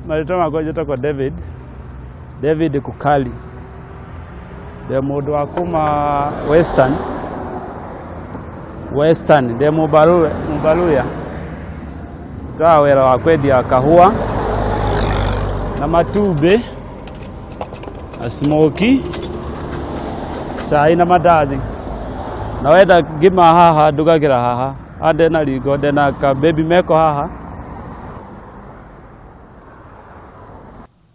Maritoa magonjwa kwa David Kukali. Ndio mundu wa kuuma Western ndio mubaruya. Ta wera wa kwendia kahua na matumbi na smoky cai na mandathi. Na wenda ngima haha ndugagira haha ande na rigo na ka baby meko haha.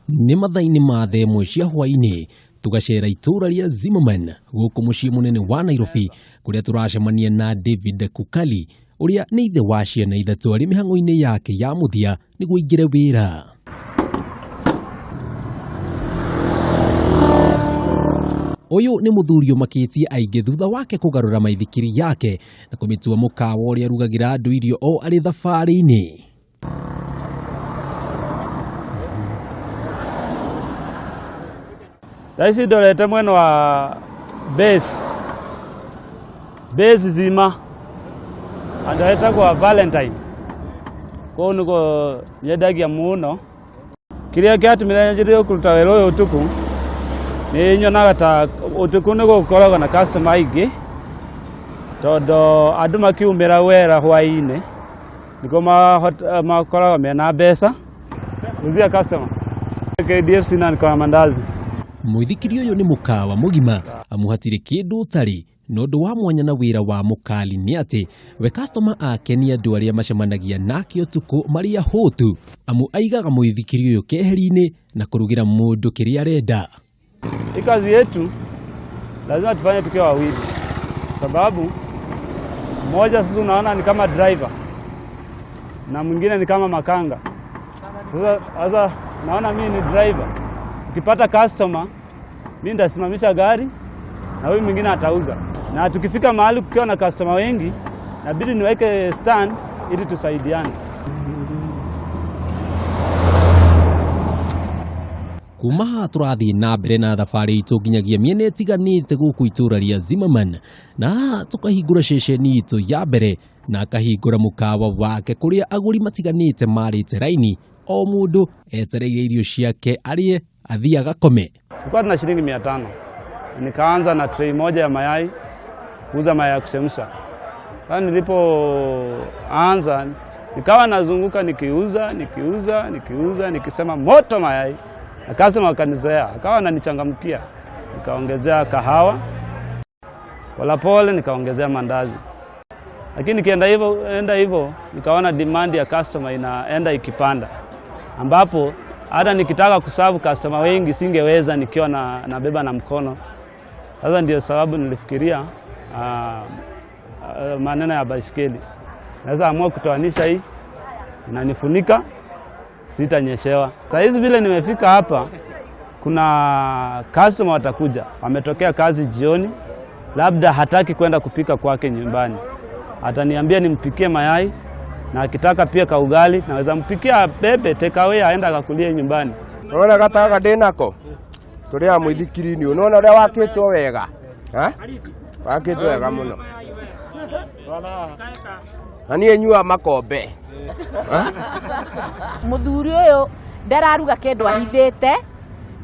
Nĩ mathaini ma thaa ĩmwe cia hwaĩ-inĩ tugacera ituura ria Zimmerman guuku muciĩ munene wa Nairobi kuria turacemania na David Kukali uria nĩ ithe wa ciana ithatu arĩ mĩhang'o-inĩ yake ya muthia nĩguo ingĩre wĩra. Uyu nĩ muthuri ũmakĩtie aingĩ thutha wake kũgarũra maithikiri yake na kũmĩtua mukawa ũrĩa arugagĩra andũ irio o arĩ thabarĩ-inĩ. Daisi ndorete mwena wa base zima andorete kwa Valentine ko nuko nyedagia muno kiria kiatumira njire kuruta wĩra ũyũ utuku ni nyonaga ta utuku nĩ gũkoragwo na customer aingĩ tondu andu makiumĩra wera hwaĩ-inĩ niko makoragwo mena mbeca kuzia customer KDF na nikona mandazi. Muithikiri uyu ni mukawa mugima amuhatire kindu utari nondu wa mwanya na wira wa mukali ni ati we customer ake ni andu aria macemanagia nake utuku maria hotu amu aigaga muithikiri uyu keheri-ini na kurugira mundu kiria arenda. Kazi yetu lazima tufanye tukiwa wawili, sababu mmoja sasa unaona ni kama driver na mwingine ni kama makanga. Sasa naona mimi ni driver. Ukipata customer, mimi nitasimamisha gari na huyu mwingine atauza. Na tukifika mahali kukiwa na customer wengi, inabidi niweke stand ili tusaidiane. Kuuma turathi na mbere na thabarĩ itu nginyagia mĩena ĩtiganĩte gũkũ ituura ria Zimmerman na tukahingũra ceceni itu ya mbere na akahingũra mukawa wake kũrĩa agũri matiganĩte marĩte raini o mũndũ etereire irio ciake arĩe athie agakome. Tulikuwa tuna shilingi 500. Nikaanza na tray moja ya mayai, kuuza mayai ya kuchemsha. Sasa nilipoanza nikawa nazunguka nikiuza nikisema moto mayai. Akasema wakanizoea, akawa ananichangamkia. Nikaongezea kahawa. Pole nikaongezea mandazi. Lakini nikienda hivyo nikaona demand ya customer inaenda ikipanda. Ambapo hata nikitaka kuserve customer wengi singeweza nikiwa nabeba na mkono. Sasa ndio sababu nilifikiria maneno ya baisikeli. Sasa amua kutoanisha hii inanifunika sitanyeshewa. Sasa hizi vile nimefika hapa kuna customer watakuja. Wametokea kazi jioni, labda hataki kwenda kupika kwake nyumbani. Ataniambia nimpikie mayai na akitaka pia ka ugali naweza mpikia bebe take away aenda akakulie nyumbani. Unaona gataga ndinako turia muithikiri-ini unaona uria wakitwo wega wakitwo wega muno ani enyua makombe muthuri uyu ndararuga kindu ahithite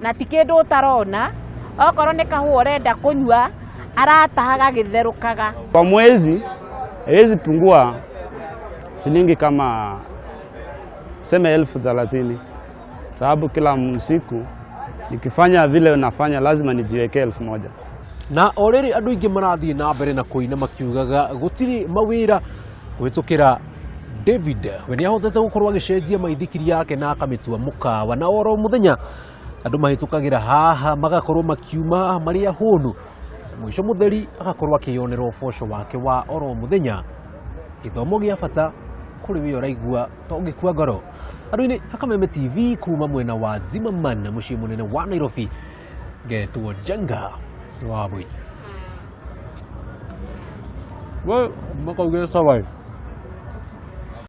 na ti kindu utarona okorwo ni kahua urenda kunyua aratahaga githerukaga. Kwa mwezi hawezi pungua shilingi kama sema 30,000 sababu kila msiku nikifanya vile unafanya lazima nijiwekee 1,000. Na oreri andu ingi marathie na mbere na kuina makiugaga gutiri mawira kwitukira David we ni ahotete gukorwo agicenjia maithikiri yake na akamitua mukawa na oro muthenya andu mahitukagira haha magakorwo makiuma maria honu mwisho mutheri agakorwo akionera uboco wake wa oro muthenya. Githomo gia bata kuri wi oraigua to ngikua ngoro. Andu-ini Kameme TV kuuma mwena wa Zimmerman muciĩ munene wa Nairobi ngetwo Njenga Wambui. Wewe makaugesa wapi?